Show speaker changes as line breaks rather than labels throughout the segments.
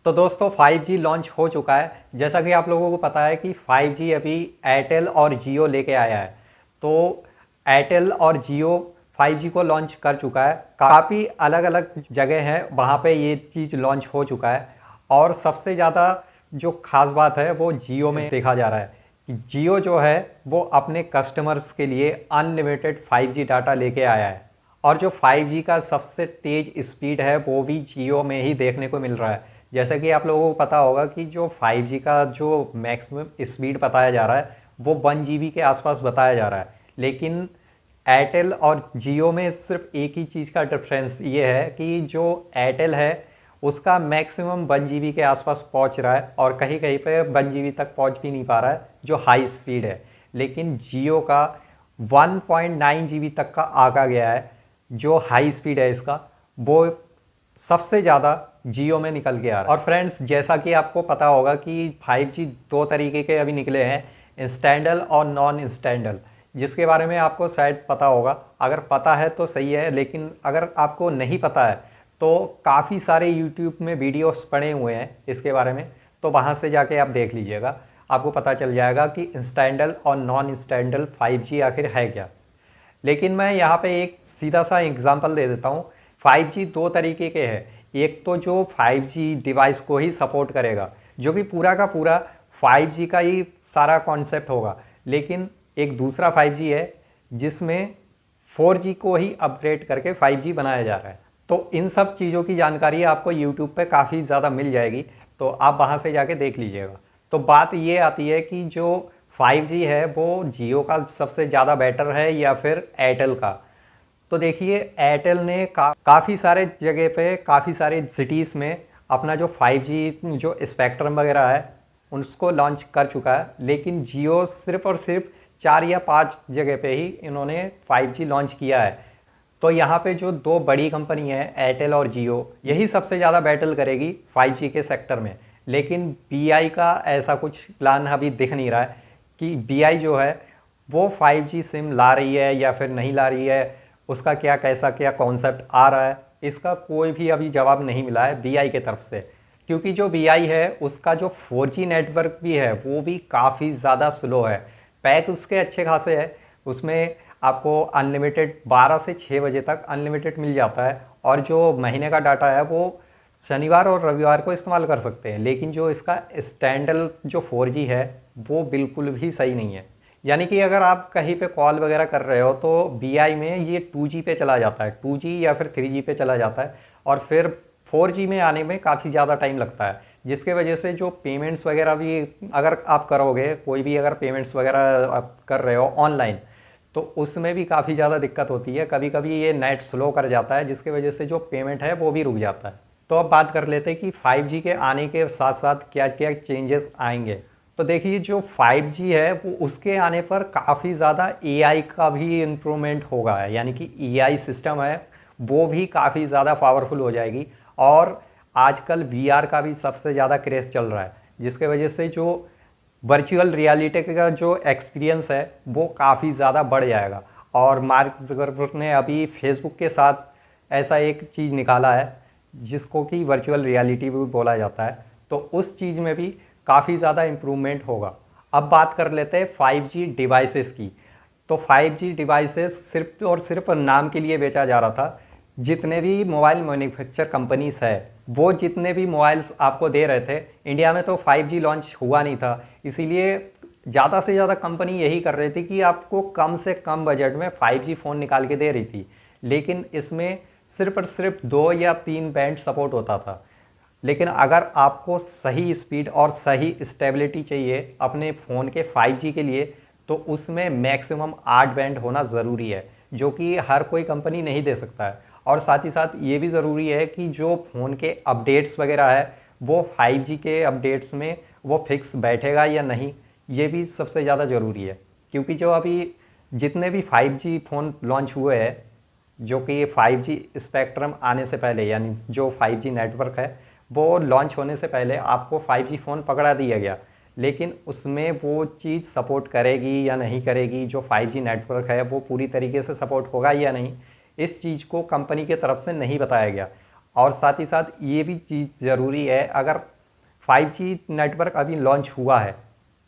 तो दोस्तों 5G launch हो चुका है। जैसा कि आप लोगों को पता है कि 5G अभी एयरटेल और जियो लेके आया है। तो एयरटेल और जियो 5G को लॉन्च कर चुका है। काफ़ी अलग अलग जगह हैं वहाँ पे ये चीज़ लॉन्च हो चुका है। और सबसे ज़्यादा जो खास बात है वो जियो में देखा जा रहा है कि जियो जो है वो अपने कस्टमर्स के लिए अनलिमिटेड 5G डाटा लेके आया है। और जो 5G का सबसे तेज़ स्पीड है वो भी जियो में ही देखने को मिल रहा है। जैसा कि आप लोगों को पता होगा कि जो 5G का जो मैक्सिमम स्पीड बताया जा रहा है वो 1 GB के आसपास बताया जा रहा है। लेकिन एयरटेल और जियो में सिर्फ एक ही चीज़ का डिफरेंस ये है कि जो एयरटेल है उसका मैक्सिमम 1 GB के आसपास पहुंच रहा है और कहीं कहीं पे 1 GB तक पहुंच भी नहीं पा रहा है जो हाई स्पीड है। लेकिन जियो का 1.9 GB तक का आका गया है। जो हाई स्पीड है इसका वो सबसे ज़्यादा जियो में निकल के आ रहा है। और फ्रेंड्स, जैसा कि आपको पता होगा कि 5G दो तरीके के अभी निकले हैं, इंस्टैंडल और नॉन इंस्टैंडल, जिसके बारे में आपको शायद पता होगा। अगर पता है तो सही है, लेकिन अगर आपको नहीं पता है तो काफ़ी सारे यूट्यूब में वीडियोस पड़े हुए हैं इसके बारे में, तो वहाँ से जाके आप देख लीजिएगा। आपको पता चल जाएगा कि इंस्टैंडल और नॉन इंस्टैंडल 5G आखिर है क्या। लेकिन मैं यहाँ पे एक सीधा सा एग्जांपल दे देता हूँ। 5G दो तरीके के हैं। एक तो जो 5G डिवाइस को ही सपोर्ट करेगा, जो कि पूरा का पूरा 5G का ही सारा कॉन्सेप्ट होगा। लेकिन एक दूसरा 5G है जिसमें 4G को ही अपग्रेड करके 5G बनाया जा रहा है। तो इन सब चीज़ों की जानकारी आपको यूट्यूब पे काफ़ी ज़्यादा मिल जाएगी, तो आप वहाँ से जाके देख लीजिएगा। तो बात ये आती है कि जो 5G है वो जियो का सबसे ज़्यादा बेटर है या फिर एयरटेल का। तो देखिए, एयरटेल ने काफ़ी सारे जगह पे, काफ़ी सारे सिटीज़ में अपना जो 5G जो स्पेक्ट्रम वगैरह है उसको लॉन्च कर चुका है। लेकिन जियो सिर्फ और सिर्फ 4 या 5 जगह पे ही इन्होंने 5G लॉन्च किया है। तो यहाँ पे जो दो बड़ी कंपनी है एयरटेल और जियो, यही सबसे ज़्यादा बैटल करेगी 5G के सेक्टर में। लेकिन BI का ऐसा कुछ प्लान अभी दिख नहीं रहा है कि BI जो है वो 5G सिम ला रही है या फिर नहीं ला रही है। उसका कैसा कॉन्सेप्ट आ रहा है, इसका कोई भी अभी जवाब नहीं मिला है BI के तरफ से। क्योंकि जो BI है उसका जो 4G नेटवर्क भी है वो भी काफ़ी ज़्यादा स्लो है। पैक उसके अच्छे खासे है, उसमें आपको अनलिमिटेड 12 से 6 बजे तक अनलिमिटेड मिल जाता है। और जो महीने का डाटा है वो शनिवार और रविवार को इस्तेमाल कर सकते हैं। लेकिन जो इसका स्टैंडर्ड जो 4G है वो बिल्कुल भी सही नहीं है। यानी कि अगर आप कहीं पे कॉल वगैरह कर रहे हो तो BI में ये 2G पे चला जाता है, 2G या फिर 3G पे चला जाता है, और फिर 4G में आने में काफ़ी ज़्यादा टाइम लगता है। जिसके वजह से जो पेमेंट्स वगैरह भी अगर आप करोगे, कोई भी अगर पेमेंट्स वगैरह आप कर रहे हो ऑनलाइन, तो उसमें भी काफ़ी ज़्यादा दिक्कत होती है। कभी कभी ये नेट स्लो कर जाता है, जिसके वजह से जो पेमेंट है वो भी रुक जाता है। तो अब बात कर लेते हैं कि 5G के आने के साथ साथ क्या क्या चेंजेस आएंगे। तो देखिए, जो 5G है वो उसके आने पर काफ़ी ज़्यादा AI का भी इम्प्रूवमेंट होगा। यानी कि AI सिस्टम है वो भी काफ़ी ज़्यादा पावरफुल हो जाएगी। और आजकल VR का भी सबसे ज़्यादा क्रेज़ चल रहा है, जिसके वजह से जो वर्चुअल रियलिटी का जो एक्सपीरियंस है वो काफ़ी ज़्यादा बढ़ जाएगा। और मार्क ज़ुकरबर्ग ने अभी फेसबुक के साथ ऐसा एक चीज़ निकाला है जिसको कि वर्चुअल रियलिटी भी बोला जाता है। तो उस चीज़ में भी काफ़ी ज़्यादा इम्प्रूवमेंट होगा। अब बात कर लेते हैं 5G डिवाइसेस की। तो 5G डिवाइसेस सिर्फ और सिर्फ नाम के लिए बेचा जा रहा था। जितने भी मोबाइल मैन्युफैक्चर कंपनीज है वो जितने भी मोबाइल्स आपको दे रहे थे, इंडिया में तो 5G लॉन्च हुआ नहीं था, इसीलिए ज़्यादा से ज़्यादा कंपनी यही कर रही थी कि आपको कम से कम बजट में 5G फ़ोन निकाल के दे रही थी। लेकिन इसमें सिर्फ और सिर्फ 2 या 3 बैंड सपोर्ट होता था। लेकिन अगर आपको सही स्पीड और सही स्टेबिलिटी चाहिए अपने फ़ोन के 5G के लिए, तो उसमें मैक्सिमम 8 बैंड होना ज़रूरी है, जो कि हर कोई कंपनी नहीं दे सकता है। और साथ ही साथ ये भी ज़रूरी है कि जो फ़ोन के अपडेट्स वगैरह है वो 5G के अपडेट्स में वो फिक्स बैठेगा या नहीं, ये भी सबसे ज़्यादा ज़रूरी है। क्योंकि जो अभी जितने भी 5G फ़ोन लॉन्च हुए हैं, जो कि 5G स्पेक्ट्रम आने से पहले, यानी जो 5G नेटवर्क है वो लॉन्च होने से पहले आपको 5G फ़ोन पकड़ा दिया गया। लेकिन उसमें वो चीज़ सपोर्ट करेगी या नहीं करेगी, जो 5G नेटवर्क है वो पूरी तरीके से सपोर्ट होगा या नहीं, इस चीज़ को कंपनी के तरफ से नहीं बताया गया। और साथ ही साथ ये भी चीज़ ज़रूरी है, अगर 5G नेटवर्क अभी लॉन्च हुआ है,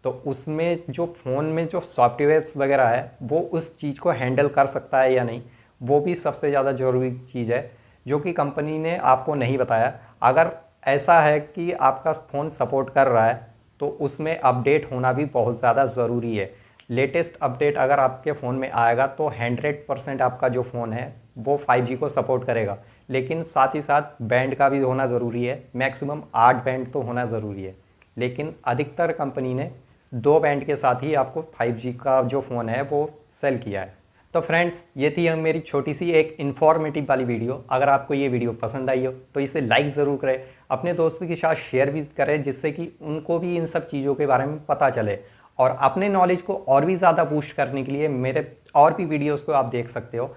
तो उसमें जो फ़ोन में जो सॉफ्टवेयर्स वगैरह है वो उस चीज़ को हैंडल कर सकता है या नहीं, वो भी सबसे ज़्यादा ज़रूरी चीज़ है, जो कि कंपनी ने आपको नहीं बताया। अगर ऐसा है कि आपका फ़ोन सपोर्ट कर रहा है तो उसमें अपडेट होना भी बहुत ज़्यादा ज़रूरी है। लेटेस्ट अपडेट अगर आपके फ़ोन में आएगा तो 100% आपका जो फ़ोन है वो 5G को सपोर्ट करेगा, लेकिन साथ ही साथ बैंड का भी होना ज़रूरी है। मैक्सिमम 8 बैंड तो होना ज़रूरी है, लेकिन अधिकतर कंपनी ने 2 बैंड के साथ ही आपको 5G का जो फ़ोन है वो सेल किया है। तो फ्रेंड्स, ये थी मेरी छोटी सी एक इन्फॉर्मेटिव वाली वीडियो। अगर आपको ये वीडियो पसंद आई हो तो इसे लाइक ज़रूर करें, अपने दोस्तों के साथ शेयर भी करें, जिससे कि उनको भी इन सब चीज़ों के बारे में पता चले। और अपने नॉलेज को और भी ज़्यादा बूस्ट करने के लिए मेरे और भी वीडियोज़ को आप देख सकते हो।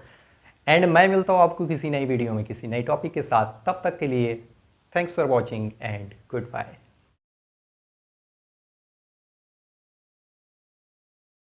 एंड मैं मिलता हूँ आपको किसी नई वीडियो में किसी नई टॉपिक के साथ। तब तक के लिए thanks for watching and good bye.